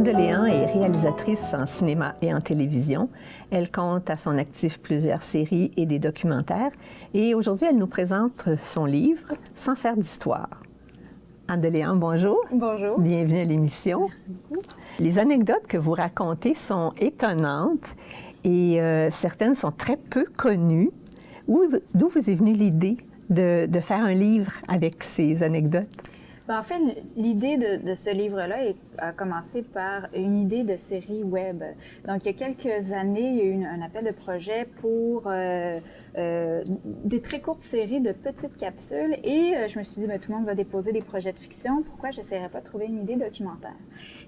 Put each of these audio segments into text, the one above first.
Anne Deléan est réalisatrice en cinéma et en télévision. Elle compte à son actif plusieurs séries et des documentaires. Et aujourd'hui, elle nous présente son livre « Sans faire d'histoire ». Anne Deléan, bonjour. Bonjour. Bienvenue à l'émission. Merci beaucoup. Les anecdotes que vous racontez sont étonnantes et certaines sont très peu connues. D'où vous est venue l'idée de faire un livre avec ces anecdotes? En fait, l'idée de ce livre-là a commencé par une idée de série web. Donc, il y a quelques années, il y a eu un appel de projet pour des très courtes séries de petites capsules et je me suis dit, tout le monde va déposer des projets de fiction, pourquoi je n'essaierais pas de trouver une idée documentaire?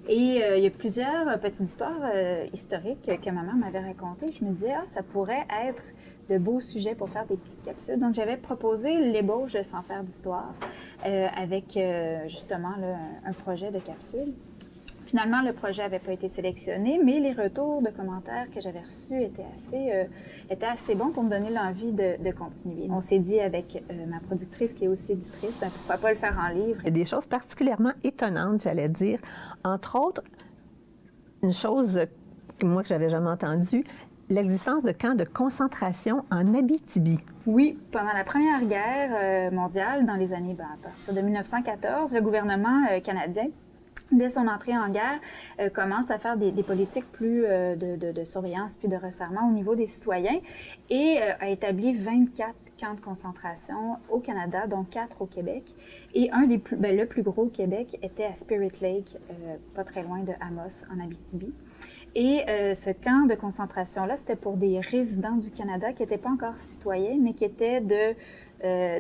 Et il y a plusieurs petites histoires historiques que ma mère m'avait racontées. Je me disais, ça pourrait être de beaux sujets pour faire des petites capsules. Donc, j'avais proposé l'ébauche de Sans faire d'histoire avec justement là, un projet de capsule. Finalement, le projet n'avait pas été sélectionné, mais les retours de commentaires que j'avais reçus étaient assez bons pour me donner l'envie de continuer. On s'est dit avec ma productrice, qui est aussi éditrice, pourquoi pas le faire en livre. Il y a des choses particulièrement étonnantes, j'allais dire. Entre autres, une chose que moi, que j'avais jamais entendue, l'existence de camps de concentration en Abitibi. Oui, pendant la Première Guerre mondiale, dans les années, à partir de 1914, le gouvernement canadien, dès son entrée en guerre, commence à faire des politiques plus de surveillance puis de resserrement au niveau des citoyens et a établi 24 camps de concentration au Canada, dont 4 au Québec. Et le plus gros au Québec était à Spirit Lake, pas très loin de Amos, en Abitibi. Et ce camp de concentration-là, c'était pour des résidents du Canada qui n'étaient pas encore citoyens, mais qui étaient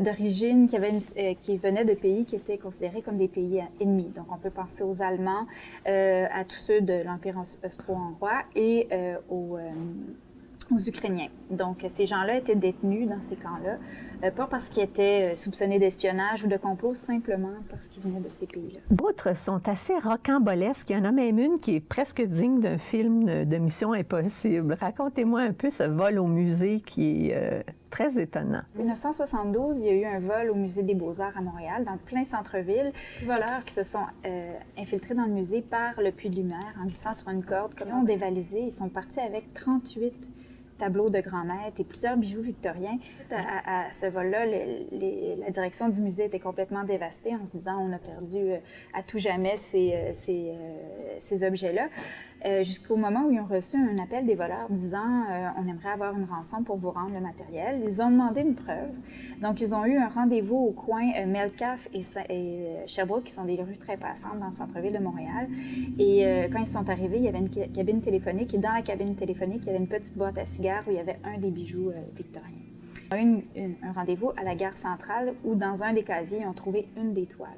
d'origine, qui venaient de pays qui étaient considérés comme des pays ennemis. Donc, on peut penser aux Allemands, à tous ceux de l'Empire austro-hongrois et aux Ukrainiens. Donc, ces gens-là étaient détenus dans ces camps-là, pas parce qu'ils étaient soupçonnés d'espionnage ou de complot, simplement parce qu'ils venaient de ces pays-là. D'autres sont assez rocambolesques. Il y en a même une qui est presque digne d'un film de Mission Impossible. Racontez-moi un peu ce vol au musée qui est très étonnant. En 1972, il y a eu un vol au Musée des Beaux-Arts à Montréal, dans le plein centre-ville. Des voleurs qui se sont infiltrés dans le musée par le puits de lumière en glissant sur une corde. Comme ils ont dévalisé, ils sont partis avec 38 tableaux de grands maîtres et plusieurs bijoux victoriens. À ce vol-là, la direction du musée était complètement dévastée en se disant on a perdu à tout jamais ces objets-là. Jusqu'au moment où ils ont reçu un appel des voleurs disant on aimerait avoir une rançon pour vous rendre le matériel. Ils ont demandé une preuve. Donc, ils ont eu un rendez-vous au coin Melcaf et Sherbrooke, qui sont des rues très passantes dans le centre-ville de Montréal. Et quand ils sont arrivés, il y avait une cabine téléphonique. Et dans la cabine téléphonique, il y avait une petite boîte à cigares où il y avait un des bijoux victoriens. Ils ont eu un rendez-vous à la gare centrale où, dans un des casiers, ils ont trouvé une des toiles.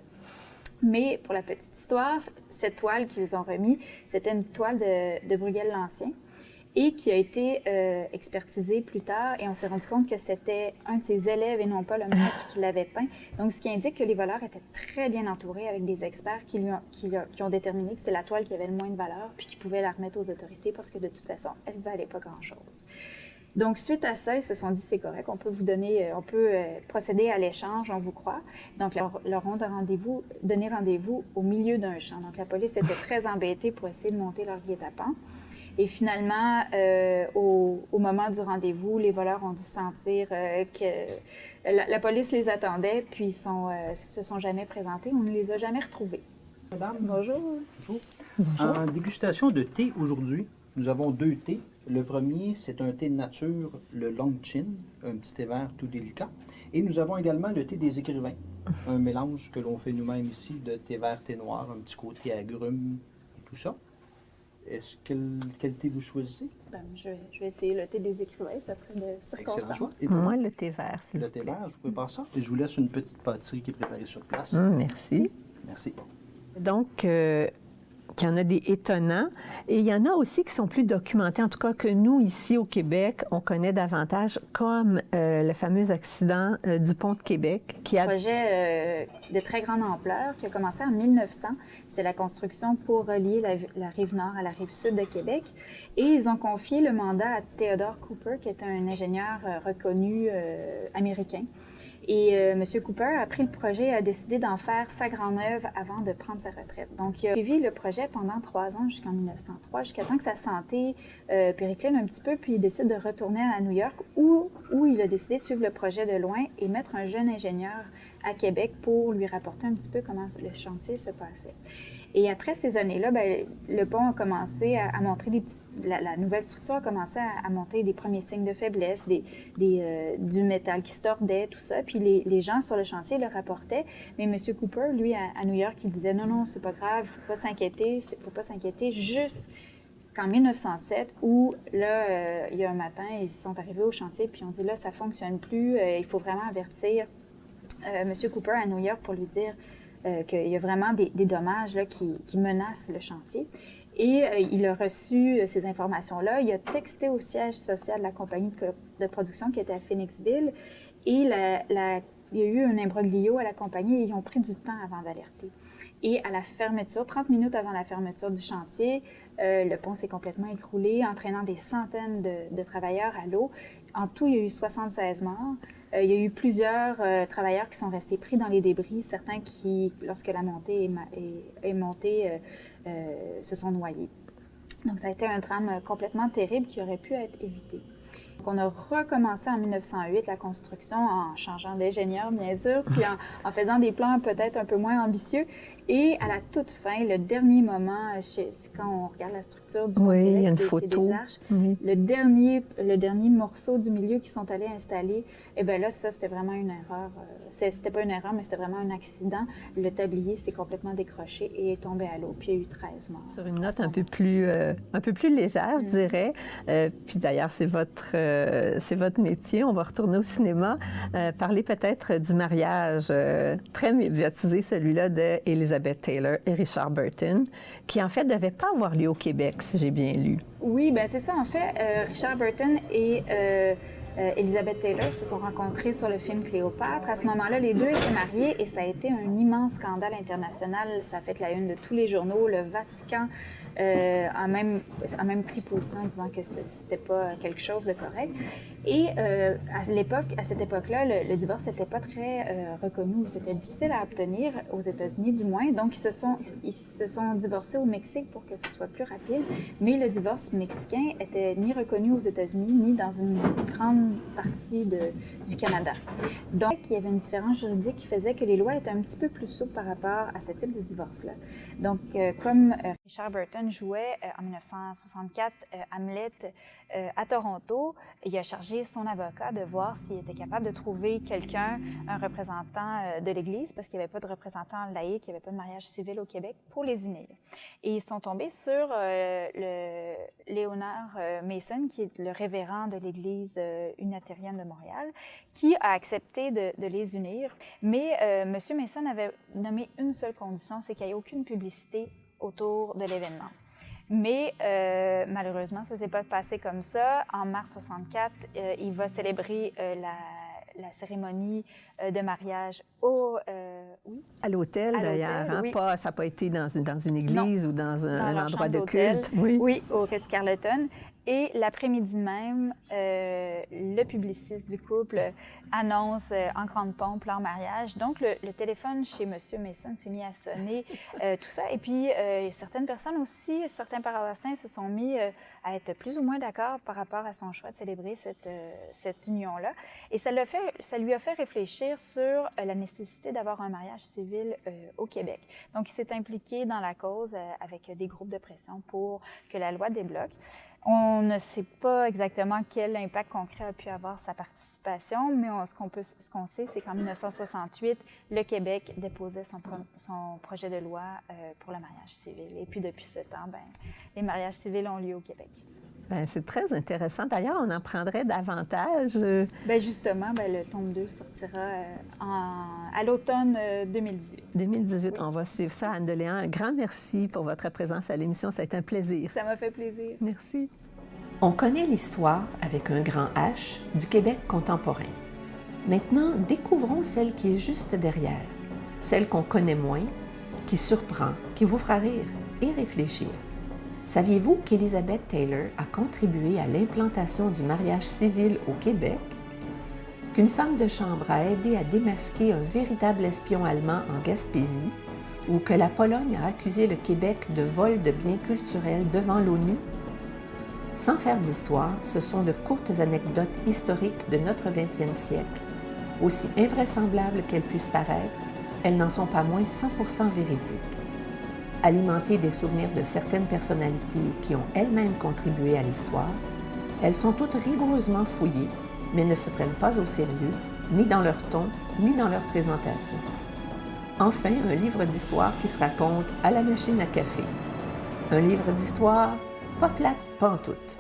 Mais pour la petite histoire, cette toile qu'ils ont remise, c'était une toile de Bruegel l'Ancien et qui a été expertisée plus tard et on s'est rendu compte que c'était un de ses élèves et non pas le maître qui l'avait peint. Donc, ce qui indique que les voleurs étaient très bien entourés avec des experts qui ont déterminé que c'est la toile qui avait le moins de valeur puis qui pouvaient la remettre aux autorités parce que de toute façon, elle ne valait pas grand-chose. Donc, suite à ça, ils se sont dit, c'est correct, on peut procéder à l'échange, on vous croit. Donc, leur ont donné rendez-vous au milieu d'un champ. Donc, la police était très embêtée pour essayer de monter leur guet-apens. Et finalement, au moment du rendez-vous, les voleurs ont dû sentir que la police les attendait, puis ils se sont jamais présentés. On ne les a jamais retrouvés. Madame. Bonjour. Bonjour. En dégustation de thé aujourd'hui, nous avons 2 thés. Le premier, c'est un thé de nature, le Long Chin, un petit thé vert tout délicat. Et nous avons également le thé des écrivains, un mélange que l'on fait nous-mêmes ici de thé vert, thé noir, un petit côté agrumes et tout ça. Quel thé vous choisissez? Je vais essayer le thé des écrivains, ça serait de circonstance. Excellent choix. Et moi, le thé vert, s'il vous Le thé plaît. vert, je vous prépare ça. Et je vous laisse une petite pâtisserie qui est préparée sur place. Merci. Merci. Donc, qu'il y en a des étonnants. Et il y en a aussi qui sont plus documentés, en tout cas que nous, ici au Québec, on connaît davantage, comme le fameux accident du pont de Québec. Un projet de très grande ampleur qui a commencé en 1900. C'était la construction pour relier la rive nord à la rive sud de Québec. Et ils ont confié le mandat à Theodore Cooper, qui était un ingénieur reconnu américain. Et M. Cooper a pris le projet et a décidé d'en faire sa grande œuvre avant de prendre sa retraite. Donc, il a suivi le projet pendant 3 ans, jusqu'en 1903, jusqu'à temps que sa santé périclite un petit peu, puis il décide de retourner à New York, où il a décidé de suivre le projet de loin et mettre un jeune ingénieur à Québec pour lui rapporter un petit peu comment le chantier se passait. Et après ces années-là, bien, le pont a commencé à montrer la nouvelle structure a commencé à monter des premiers signes de faiblesse, du métal qui se tordait, tout ça. Puis les gens sur le chantier le rapportaient. Mais M. Cooper, lui, à New York, il disait non, c'est pas grave, faut pas s'inquiéter, juste qu'en 1907, où là, il y a un matin, ils sont arrivés au chantier, puis on dit là, ça fonctionne plus, il faut vraiment avertir M. Cooper à New York pour lui dire qu'il y a vraiment des dommages là, qui menacent le chantier. Et il a reçu ces informations-là. Il a texté au siège social de la compagnie de production qui était à Phoenixville. Et il y a eu un imbroglio à la compagnie et ils ont pris du temps avant d'alerter. Et à la fermeture, 30 minutes avant la fermeture du chantier, le pont s'est complètement écroulé, entraînant des centaines de travailleurs à l'eau. En tout, il y a eu 76 morts. Il y a eu plusieurs travailleurs qui sont restés pris dans les débris, certains qui, lorsque la montée est montée, se sont noyés. Donc, ça a été un drame complètement terrible qui aurait pu être évité. Donc, on a recommencé en 1908 la construction en changeant d'ingénieur, bien sûr, puis en faisant des plans peut-être un peu moins ambitieux. Et à la toute fin, le dernier moment, quand on regarde la structure du oui, il y a une c'est photo. des arches. Oui. Le dernier morceau du milieu qu'ils sont allés installer, eh bien là, ça, c'était vraiment une erreur. C'était pas une erreur, mais c'était vraiment un accident. Le tablier s'est complètement décroché et est tombé à l'eau, puis il y a eu 13 morts. Sur une note un peu plus légère, je dirais. Puis d'ailleurs, c'est votre métier. On va retourner au cinéma. Parler peut-être du mariage très médiatisé, celui-là d'Elizabeth Taylor et Richard Burton, qui en fait ne devait pas avoir lieu au Québec, si j'ai bien lu. Oui, bien c'est ça. En fait, Richard Burton et Elizabeth Taylor se sont rencontrés sur le film Cléopâtre. À ce moment-là, les deux étaient mariés et ça a été un immense scandale international. Ça a fait la une de tous les journaux. Le Vatican a même pris position en disant que c'était pas quelque chose de correct. Et à cette époque-là, le divorce n'était pas très reconnu. C'était difficile à obtenir, aux États-Unis du moins. Donc, ils se sont divorcés au Mexique pour que ce soit plus rapide. Mais le divorce mexicain était ni reconnu aux États-Unis, ni dans une grande partie du Canada. Donc, il y avait une différence juridique qui faisait que les lois étaient un petit peu plus souples par rapport à ce type de divorce-là. Donc, comme Richard Burton jouait en 1964 Hamlet à Toronto, il a chargé son avocat de voir s'il était capable de trouver quelqu'un, un représentant de l'Église, parce qu'il n'y avait pas de représentant laïque, il n'y avait pas de mariage civil au Québec, pour les unir. Et ils sont tombés sur Léonard Mason, qui est le révérend de l'Église unitarienne de Montréal, qui a accepté de les unir. Mais M. Mason avait nommé une seule condition, c'est qu'il n'y ait aucune publicité autour de l'événement. Mais malheureusement, ça ne s'est pas passé comme ça. En mars 64, il va célébrer la cérémonie de mariage à l'hôtel, d'ailleurs. Hein? Oui. Ça n'a pas été dans une église non. ou dans un leur endroit de d'hôtel. culte. Oui, au Ritz-Carlton. Et l'après-midi même, le publiciste du couple annonce en grande pompe leur mariage. Donc, le téléphone chez M. Mason s'est mis à sonner, tout ça. Et puis, certaines personnes aussi, certains paroissiens se sont mis à être plus ou moins d'accord par rapport à son choix de célébrer cette union-là. Et ça lui a fait réfléchir sur la nécessité d'avoir un mariage civil au Québec. Donc, il s'est impliqué dans la cause avec des groupes de pression pour que la loi débloque. On ne sait pas exactement quel impact concret a pu avoir sa participation, mais ce qu'on sait, c'est qu'en 1968, le Québec déposait son projet de loi pour le mariage civil. Et puis depuis ce temps, les mariages civils ont lieu au Québec. Bien, c'est très intéressant. D'ailleurs, on en prendrait davantage. Bien, justement, le tome 2 sortira à l'automne 2018. 2018, Oui. On va suivre ça. Anne Deléan, un grand merci pour votre présence à l'émission. Ça a été un plaisir. Ça m'a fait plaisir. Merci. On connaît l'histoire, avec un grand H, du Québec contemporain. Maintenant, découvrons celle qui est juste derrière, celle qu'on connaît moins, qui surprend, qui vous fera rire et réfléchir. Saviez-vous qu'Elizabeth Taylor a contribué à l'implantation du mariage civil au Québec? qu'une femme de chambre a aidé à démasquer un véritable espion allemand en Gaspésie, ou que la Pologne a accusé le Québec de vol de biens culturels devant l'ONU? Sans faire d'histoire, ce sont de courtes anecdotes historiques de notre 20e siècle. Aussi invraisemblables qu'elles puissent paraître, elles n'en sont pas moins 100% véridiques. Alimentées des souvenirs de certaines personnalités qui ont elles-mêmes contribué à l'histoire, elles sont toutes rigoureusement fouillées, mais ne se prennent pas au sérieux, ni dans leur ton, ni dans leur présentation. Enfin, un livre d'histoire qui se raconte à la machine à café. Un livre d'histoire pas plate pantoute.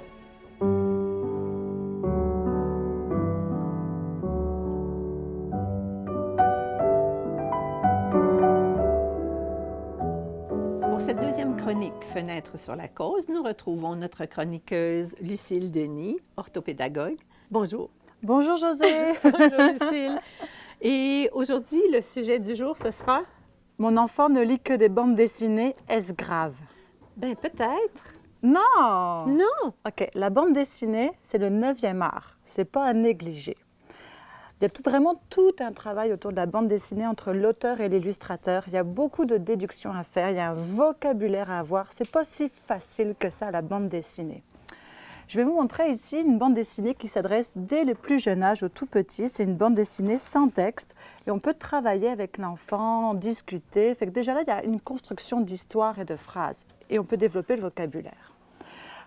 Pour cette deuxième chronique Fenêtre sur la cause, nous retrouvons notre chroniqueuse Lucille Denis, orthopédagogue. Bonjour. Bonjour José. Bonjour Lucille. Et aujourd'hui, le sujet du jour, ce sera? Mon enfant ne lit que des bandes dessinées, est-ce grave? Ben peut-être. Non! Non! OK, la bande dessinée, c'est le 9e art. C'est pas à négliger. Il y a vraiment tout un travail autour de la bande dessinée entre l'auteur et l'illustrateur. Il y a beaucoup de déductions à faire, il y a un vocabulaire à avoir. C'est pas si facile que ça, la bande dessinée. Je vais vous montrer ici une bande dessinée qui s'adresse dès le plus jeune âge, au tout petit. C'est une bande dessinée sans texte et on peut travailler avec l'enfant, discuter. Fait que déjà là, il y a une construction d'histoire et de phrases et on peut développer le vocabulaire.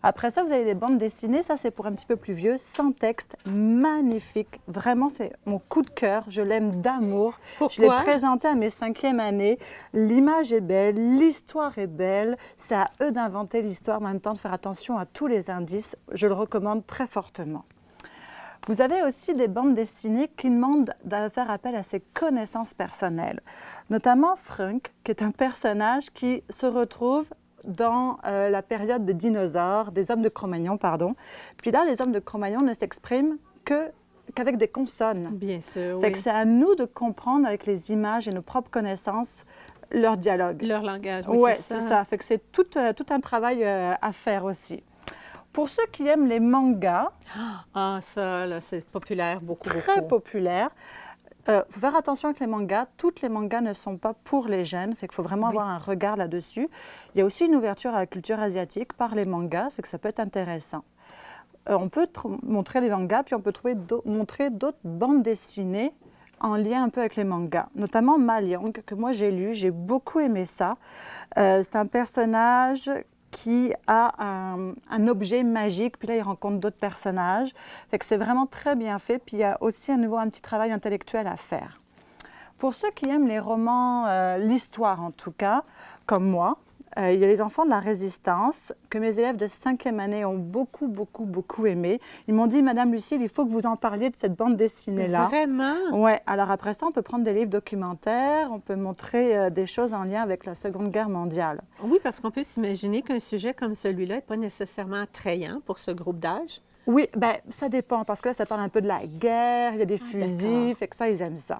Après ça, vous avez des bandes dessinées, ça c'est pour un petit peu plus vieux, sans texte, magnifique. Vraiment, c'est mon coup de cœur, je l'aime d'amour. Pourquoi? Je l'ai présenté à mes 5e années. L'image est belle, l'histoire est belle. C'est à eux d'inventer l'histoire, en même temps de faire attention à tous les indices. Je le recommande très fortement. Vous avez aussi des bandes dessinées qui demandent de faire appel à ses connaissances personnelles. Notamment Frunk, qui est un personnage qui se retrouve dans la période des dinosaures, des hommes de Cro-Magnon, pardon. Puis là, les hommes de Cro-Magnon ne s'expriment qu'avec des consonnes. Bien sûr, Fait oui. que c'est à nous de comprendre avec les images et nos propres connaissances leur dialogue. Leur langage, oui, Ouais, c'est c'est ça. Fait que c'est tout un travail à faire aussi. Pour ceux qui aiment les mangas, Ah, ça, là, c'est populaire, beaucoup, très beaucoup. populaire. Faut faire attention avec les mangas. Toutes les mangas ne sont pas pour les jeunes, fait qu'il faut vraiment avoir un regard là-dessus. Il y a aussi une ouverture à la culture asiatique par les mangas, fait que ça peut être intéressant. On peut montrer les mangas, puis on peut montrer d'autres bandes dessinées en lien un peu avec les mangas, notamment Maliang, que moi j'ai lu, j'ai beaucoup aimé ça. C'est un personnage qui a un objet magique, puis là, il rencontre d'autres personnages. Fait que c'est vraiment très bien fait, puis il y a aussi à nouveau un petit travail intellectuel à faire. Pour ceux qui aiment les romans, l'histoire en tout cas, comme moi, il y a les enfants de la Résistance, que mes élèves de 5e année ont beaucoup aimé. Ils m'ont dit, Madame Lucille, il faut que vous en parliez de cette bande dessinée-là. Vraiment? Oui, alors après ça, on peut prendre des livres documentaires, on peut montrer des choses en lien avec la Seconde Guerre mondiale. Oui, parce qu'on peut s'imaginer qu'un sujet comme celui-là n'est pas nécessairement attrayant pour ce groupe d'âge. Oui, bien, ça dépend, parce que là, ça parle un peu de la guerre, il y a des fusils, fait que ça, ils aiment ça.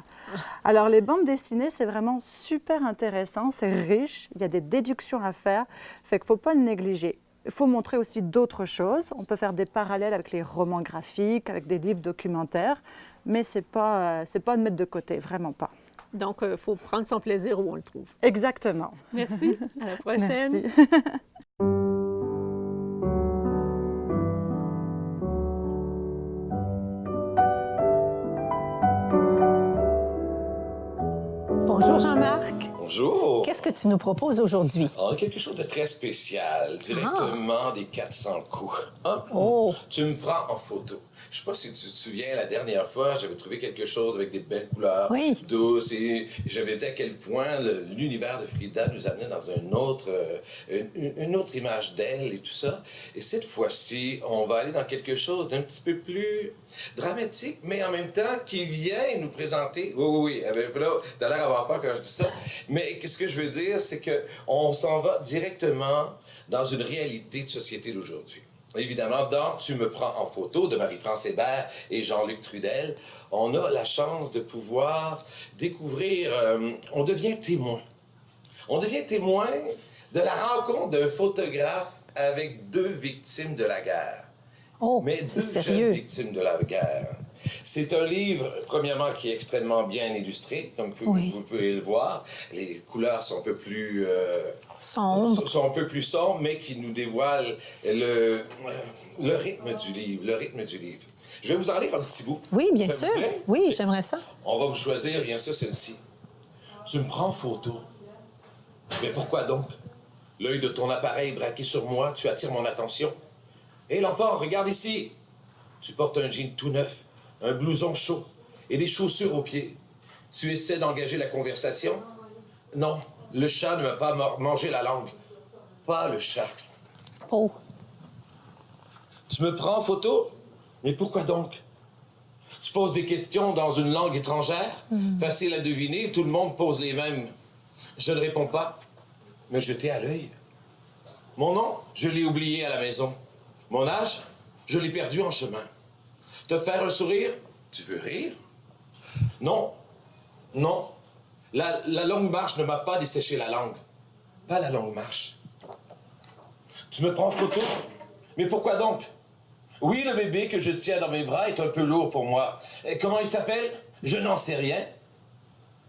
Alors, les bandes dessinées, c'est vraiment super intéressant, c'est riche, il y a des déductions à faire, fait qu'il ne faut pas le négliger. Il faut montrer aussi d'autres choses. On peut faire des parallèles avec les romans graphiques, avec des livres documentaires, mais ce n'est pas à mettre de côté, vraiment pas. Donc, il faut prendre son plaisir où on le trouve. Exactement. Merci. À la prochaine. Merci. Bonjour Jean-Marc. Bonjour. Qu'est-ce que tu nous proposes aujourd'hui? On a quelque chose de très spécial, directement des 400 coups. Hein? Oh. Tu me prends en photo. Je sais pas si tu te souviens, la dernière fois, j'avais trouvé quelque chose avec des belles couleurs, Oui. douces, et j'avais dit à quel point l'univers de Frida nous amenait dans une autre image d'elle et tout ça. Et cette fois-ci, on va aller dans quelque chose d'un petit peu plus dramatique, mais en même temps qui vient nous présenter... Oui. Là, t'as l'air d'avoir peur quand je dis ça. Mais ce que je veux dire, c'est qu'on s'en va directement dans une réalité de société d'aujourd'hui. Évidemment, dans Tu me prends en photo de Marie-France Hébert et Jean-Luc Trudel, on a la chance de pouvoir découvrir, on devient témoin. On devient témoin de la rencontre d'un photographe avec deux victimes de la guerre. Oh, mais c'est deux sérieux. jeunes victimes de la guerre. C'est un livre, premièrement, qui est extrêmement bien illustré, comme vous pouvez le voir. Les couleurs sont un peu plus... sombres. Sont un peu plus sombres, mais qui nous dévoilent le rythme du livre, Je vais vous en lire un petit bout. Oui, bien Ça sûr. vous dirait? Oui, j'aimerais ça. On va vous choisir, bien sûr, celle-ci. Tu me prends en photo. Mais pourquoi donc? L'œil de ton appareil braqué sur moi, tu attires mon attention. Hé, l'enfant, regarde ici. Tu portes un jean tout neuf, un blouson chaud et des chaussures aux pieds. Tu essaies d'engager la conversation? Non, le chat ne m'a pas mangé la langue. Pas le chat. Oh. Tu me prends en photo? Mais pourquoi donc? Tu poses des questions dans une langue étrangère, facile à deviner, tout le monde pose les mêmes. Je ne réponds pas, me jeter à l'œil. Mon nom, je l'ai oublié à la maison. Mon âge, je l'ai perdu en chemin. Te faire un sourire? Tu veux rire? Non, non. La longue marche ne m'a pas desséché la langue. Pas la longue marche. Tu me prends en photo? Mais pourquoi donc? Oui, le bébé que je tiens dans mes bras est un peu lourd pour moi. Et comment il s'appelle? Je n'en sais rien.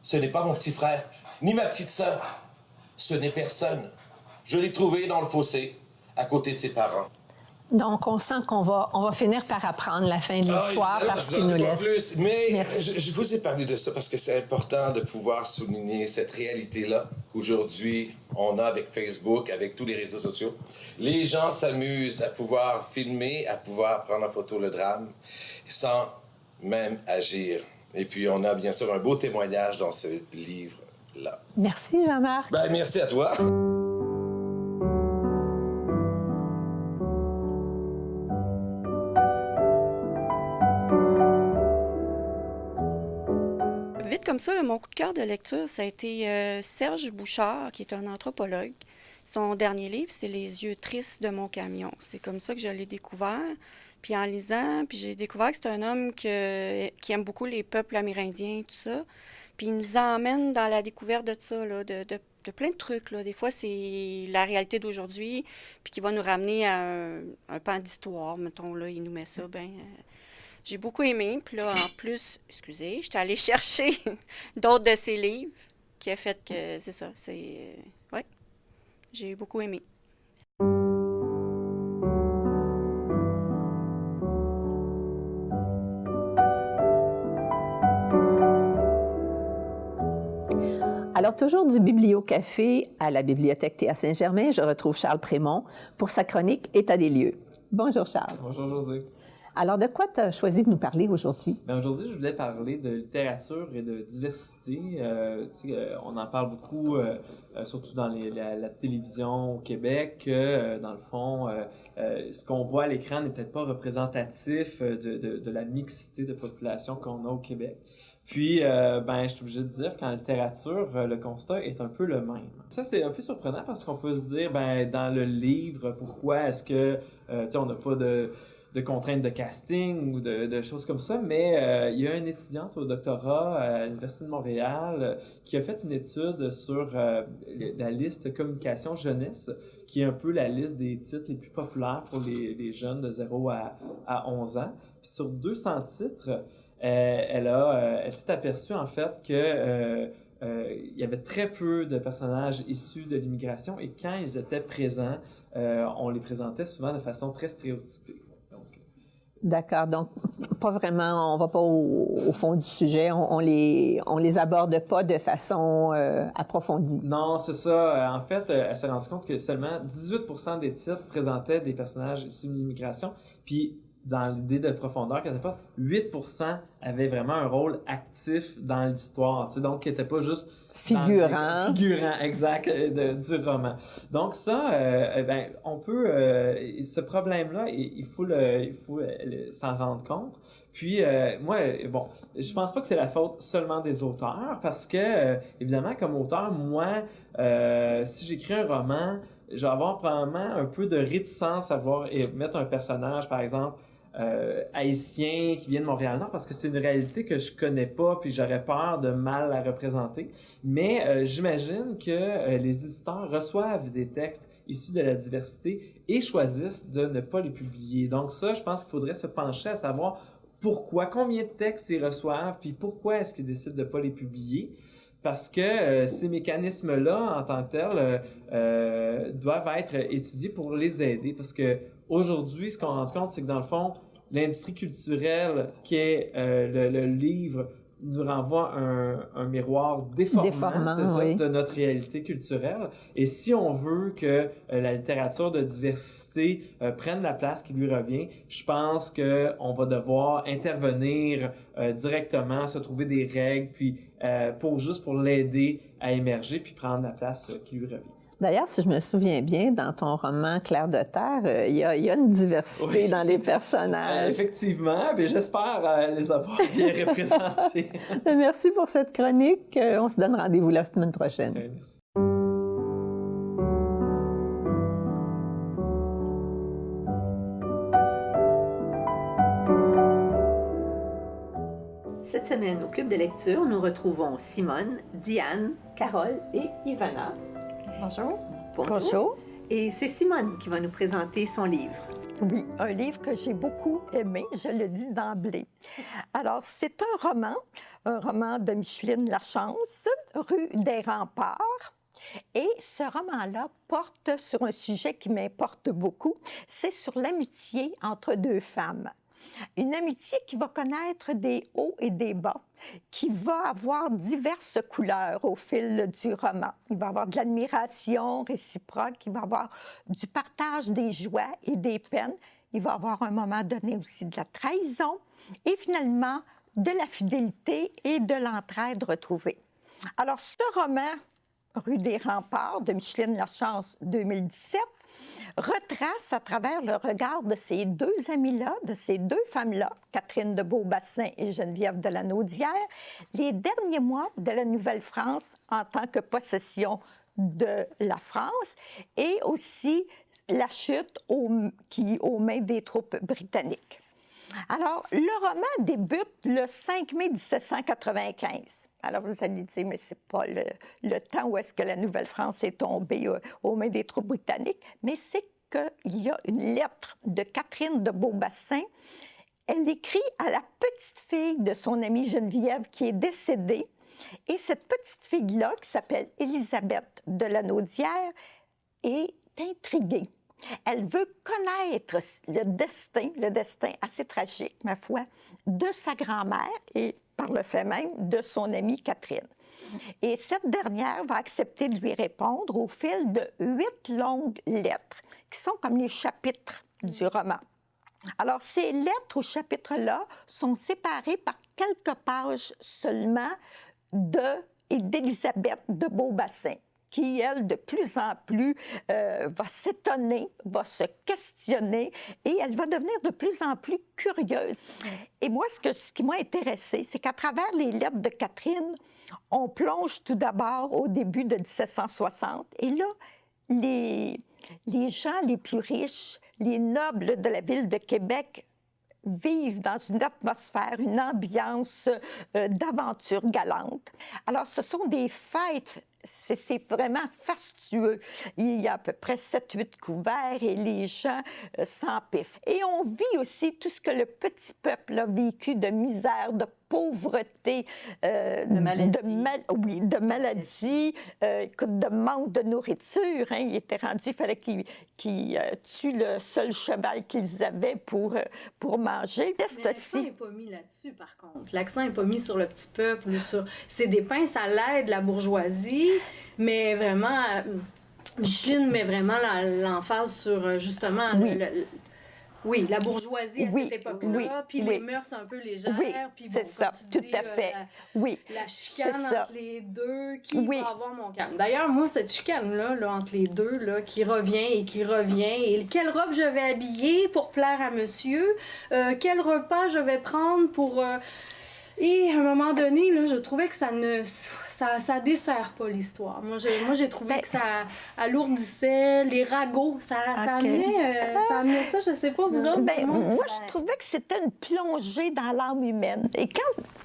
Ce n'est pas mon petit frère, ni ma petite sœur. Ce n'est personne. Je l'ai trouvé dans le fossé, à côté de ses parents. Donc, on sent qu'on va finir par apprendre la fin de l'histoire parce qu'il nous laisse. Plus, mais Merci. je vous ai parlé de ça parce que c'est important de pouvoir souligner cette réalité-là qu'aujourd'hui, on a avec Facebook, avec tous les réseaux sociaux. Les gens s'amusent à pouvoir filmer, à pouvoir prendre en photo le drame sans même agir. Et puis, on a bien sûr un beau témoignage dans ce livre-là. Merci, Jean-Marc. Ben, merci à toi. Vite comme ça, là, mon coup de cœur de lecture, ça a été Serge Bouchard, qui est un anthropologue. Son dernier livre, c'est Les yeux tristes de mon camion. C'est comme ça que je l'ai découvert. Puis en lisant, puis j'ai découvert que c'est un homme qui aime beaucoup les peuples amérindiens, tout ça. Puis il nous emmène dans la découverte de ça, là, de plein de trucs, là. Des fois, c'est la réalité d'aujourd'hui, puis qui va nous ramener à un pan d'histoire, mettons, là, il nous met ça, j'ai beaucoup aimé. Puis là, en plus, excusez, j'étais allée chercher d'autres de ses livres qui a fait que, c'est ça, ouais, j'ai beaucoup aimé. Alors, toujours du Bibliocafé à la Bibliothèque Théa Saint-Germain, je retrouve Charles Prémont pour sa chronique État des lieux. Bonjour Charles. Bonjour Josée. Alors, de quoi tu as choisi de nous parler aujourd'hui? Aujourd'hui, je voulais parler de littérature et de diversité. On en parle beaucoup, surtout dans la télévision au Québec, que dans le fond, ce qu'on voit à l'écran n'est peut-être pas représentatif de la mixité de population qu'on a au Québec. Puis, je suis obligé de dire qu'en littérature, le constat est un peu le même. Ça, c'est un peu surprenant parce qu'on peut se dire, dans le livre, pourquoi est-ce que, on n'a pas de contraintes de casting ou de choses comme ça, mais il y a une étudiante au doctorat à l'Université de Montréal qui a fait une étude sur la liste communication jeunesse, qui est un peu la liste des titres les plus populaires pour les jeunes de 0 à 11 ans. Puis sur 200 titres, elle s'est aperçue en fait que il y avait très peu de personnages issus de l'immigration et quand ils étaient présents, on les présentait souvent de façon très stéréotypée. D'accord, donc pas vraiment, on va pas au fond du sujet, on les aborde pas de façon approfondie. Non, c'est ça. En fait, elle s'est rendue compte que seulement 18% des titres présentaient des personnages issus de l'immigration, puis dans l'idée de profondeur qu'elle n'était pas, 8% avaient vraiment un rôle actif dans l'histoire, tu sais, donc qui n'était pas juste figurant, exact, du roman. Donc ça, on peut, ce problème-là, il faut s'en rendre compte. Puis je pense pas que c'est la faute seulement des auteurs, parce que évidemment, comme auteur, moi, si j'écris un roman, je vais avoir probablement un peu de réticence à mettre un personnage, par exemple, haïtien qui vient de Montréal-Nord, parce que c'est une réalité que je connais pas, puis j'aurais peur de mal la représenter. Mais j'imagine que les éditeurs reçoivent des textes issus de la diversité et choisissent de ne pas les publier. Donc ça, je pense qu'il faudrait se pencher à savoir pourquoi, combien de textes ils reçoivent, puis pourquoi est-ce qu'ils décident de pas les publier. Parce que ces mécanismes-là, en tant que tels, doivent être étudiés pour les aider. Parce que aujourd'hui, ce qu'on rend compte, c'est que dans le fond, l'industrie culturelle, qui est le livre, nous renvoie un miroir déformant c'est ça, oui. de notre réalité culturelle. Et si on veut que la littérature de diversité prenne la place qui lui revient, je pense qu'on va devoir intervenir directement, se trouver des règles, puis pour l'aider à émerger, puis prendre la place qui lui revient. D'ailleurs, si je me souviens bien, dans ton roman Clair de terre, il y a une diversité dans les personnages. Effectivement, mais j'espère les avoir bien représentés. Merci pour cette chronique. On se donne rendez-vous la semaine prochaine. Merci. Cette semaine, au Club de lecture, nous retrouvons Simone, Diane, Carole et Ivana. Bonjour. Bonjour. Et c'est Simone qui va nous présenter son livre. Oui, un livre que j'ai beaucoup aimé, je le dis d'emblée. Alors, c'est un roman de Micheline Lachance, Rue des Remparts. Et ce roman-là porte sur un sujet qui m'importe beaucoup, c'est sur l'amitié entre deux femmes. Une amitié qui va connaître des hauts et des bas, qui va avoir diverses couleurs au fil du roman. Il va y avoir de l'admiration réciproque, il va y avoir du partage des joies et des peines, il va y avoir à un moment donné aussi de la trahison et finalement de la fidélité et de l'entraide retrouvée. Alors, ce roman, Rue des Remparts, de Micheline Lachance, 2017, retrace à travers le regard de ces deux amies-là, de ces deux femmes-là, Catherine de Beaubassin et Geneviève de la Naudière, les derniers mois de la Nouvelle-France en tant que possession de la France et aussi la chute aux mains des troupes britanniques. Alors, le roman débute le 5 mai 1795. Alors, vous allez dire, mais c'est pas le temps où est-ce que la Nouvelle-France est tombée aux mains des troupes britanniques, mais c'est qu'il y a une lettre de Catherine de Beaubassin. Elle écrit à la petite fille de son amie Geneviève qui est décédée. Et cette petite fille-là, qui s'appelle Élisabeth de la Naudière, est intriguée. Elle veut connaître le destin assez tragique, ma foi, de sa grand-mère et, par le fait même, de son amie Catherine. Et cette dernière va accepter de lui répondre au fil de 8 longues lettres, qui sont comme les chapitres du roman. Alors, ces lettres au chapitre-là sont séparées par quelques pages seulement d'Élisabeth de Beaubassin, qui, elle, de plus en plus, va s'étonner, va se questionner et elle va devenir de plus en plus curieuse. Et moi, ce qui m'a intéressée, c'est qu'à travers les lettres de Catherine, on plonge tout d'abord au début de 1760. Et là, les gens les plus riches, les nobles de la ville de Québec, vivent dans une atmosphère, une ambiance d'aventure galante. Alors, ce sont des fêtes, c'est vraiment fastueux. Il y a à peu près 7-8 couverts et les gens s'empiffent. Et on vit aussi tout ce que le petit peuple a vécu de misère, de pauvreté, de maladie, de manque de nourriture. Hein. Il était rendu, il fallait qu'ils tuent le seul cheval qu'ils avaient pour manger. Mais l'accent n'est pas mis là-dessus, par contre. L'accent n'est pas mis sur le petit peuple ou sur... C'est dépeint, ça l'aide, la bourgeoisie, mais vraiment... Micheline met vraiment l'emphase sur, justement... Oui, la bourgeoisie à cette époque-là, puis les mœurs un peu légères. Oui, puis c'est ça, tout à fait. La chicane entre les deux, qui va avoir mon calme. D'ailleurs, moi, cette chicane-là, entre les deux, là, qui revient, et quelle robe je vais habiller pour plaire à monsieur, quel repas je vais prendre pour... Et à un moment donné, là, je trouvais que ça dessert pas l'histoire. Moi, j'ai trouvé que ça alourdissait les ragots. Ça amenait ça, je sais pas, vous autres. Moi, je trouvais que c'était une plongée dans l'âme humaine. Et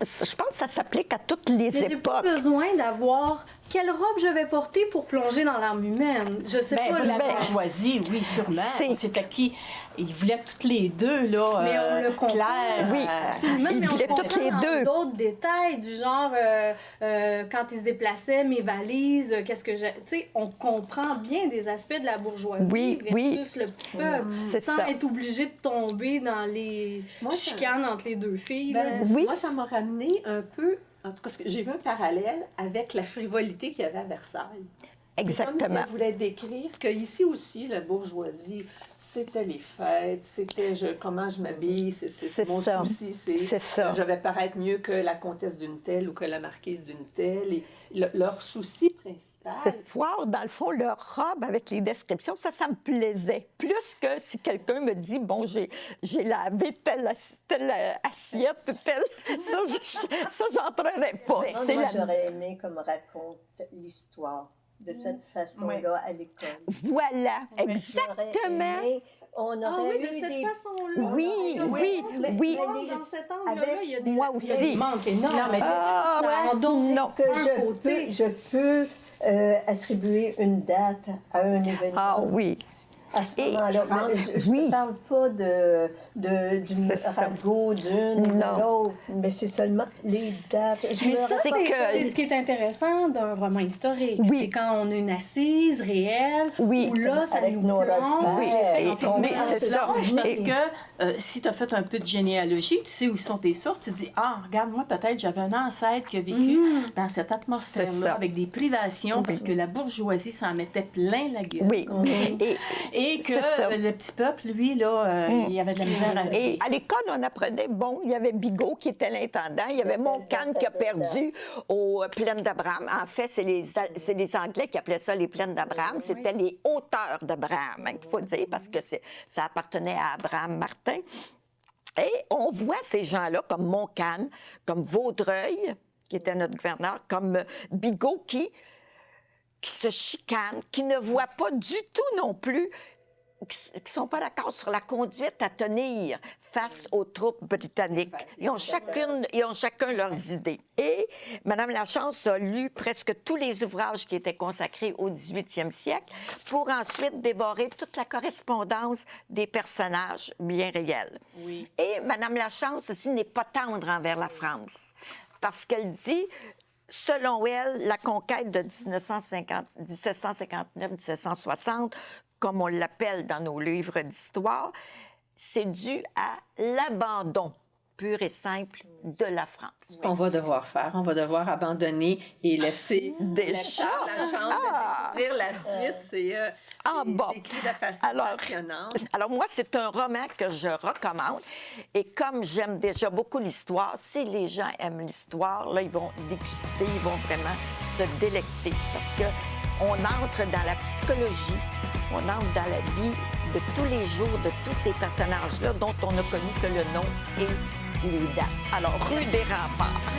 je pense que ça s'applique à toutes les époques. J'ai pas besoin d'avoir quelle robe je vais porter pour plonger dans l'âme humaine. Je sais pas. La bourgeoisie, oui, sûrement. C'était qui? Ils voulaient toutes les deux, là, mais on le comprend. Claire. Oui, absolument. ils mais voulaient on toutes les comprend deux. D'autres détails, du genre, quand ils se déplaçaient, mes valises, qu'est-ce que j'ai... Tu sais, on comprend bien des aspects de la bourgeoisie versus le petit peuple, sans être obligé de tomber dans les chicanes entre les deux filles. Moi, ça m'a ramené un peu... En tout cas, j'ai vu un parallèle avec la frivolité qu'il y avait à Versailles. Exactement. C'est comme si elle voulait décrire qu'ici aussi, la bourgeoisie, c'était les fêtes, c'était comment je m'habille, c'est mon souci, c'est ça. Je vais paraître mieux que la comtesse d'une telle ou que la marquise d'une telle. Et leur souci principal... Ce soir, dans le fond, leur robe avec les descriptions, ça me plaisait. Plus que si quelqu'un me dit, bon, j'ai lavé telle assiette ou telle... Ça, j'entrerais pas. Moi, j'aurais aimé qu'on me raconte l'histoire de cette façon-là à l'école. Voilà, exactement. On aurait eu de cette des... façon-là. Oui. Dans cet angle-là, il y a des... Moi aussi. Il manque énorme. Non, mais non. Que je peux attribuer une date à un événement. Ah oui. À ce moment-là, je ne parle pas d'une ragot, d'une ou de l'autre, mais c'est seulement les dates. Mais ça, c'est ce qui est intéressant d'un roman historique. C'est quand on a une assise réelle, où là, ça avec nous nos repères. Mais c'est ça. Parce que si tu as fait un peu de généalogie, tu sais où sont tes sources, tu dis, regarde, moi, peut-être, j'avais un ancêtre qui a vécu dans cette atmosphère-là, avec des privations, parce que la bourgeoisie s'en mettait plein la gueule. Oui. Et que le petit peuple, lui, là, il y avait de la misère à... Et à l'école, on apprenait, il y avait Bigot qui était l'intendant, il y avait Montcalm qui a perdu aux plaines d'Abraham. En fait, c'est les Anglais qui appelaient ça les plaines d'Abraham. C'était les hauteurs d'Abraham, il faut dire, parce que ça appartenait à Abraham Martin. Et on voit ces gens-là, comme Montcalm, comme Vaudreuil, qui était notre gouverneur, comme Bigot, qui se chicanent, qui ne voient pas du tout non plus, qui ne sont pas d'accord sur la conduite à tenir face aux troupes britanniques. Ils ont chacun leurs idées. Et Mme Lachance a lu presque tous les ouvrages qui étaient consacrés au 18e siècle pour ensuite dévorer toute la correspondance des personnages bien réels. Oui. Et Mme Lachance aussi n'est pas tendre envers la France, parce qu'elle dit... Selon elle, la conquête de 1759-1760, comme on l'appelle dans nos livres d'histoire, c'est dû à l'abandon pur et simple de la France. On va devoir abandonner et laisser la chance de découvrir la suite. C'est décrit de façon passionnante. Alors moi, c'est un roman que je recommande. Et comme j'aime déjà beaucoup l'histoire, si les gens aiment l'histoire, là, ils vont déguster, ils vont vraiment se délecter. Parce qu'on entre dans la psychologie, on entre dans la vie de tous les jours de tous ces personnages-là dont on n'a connu que le nom et les dates. Alors, rue des Remparts.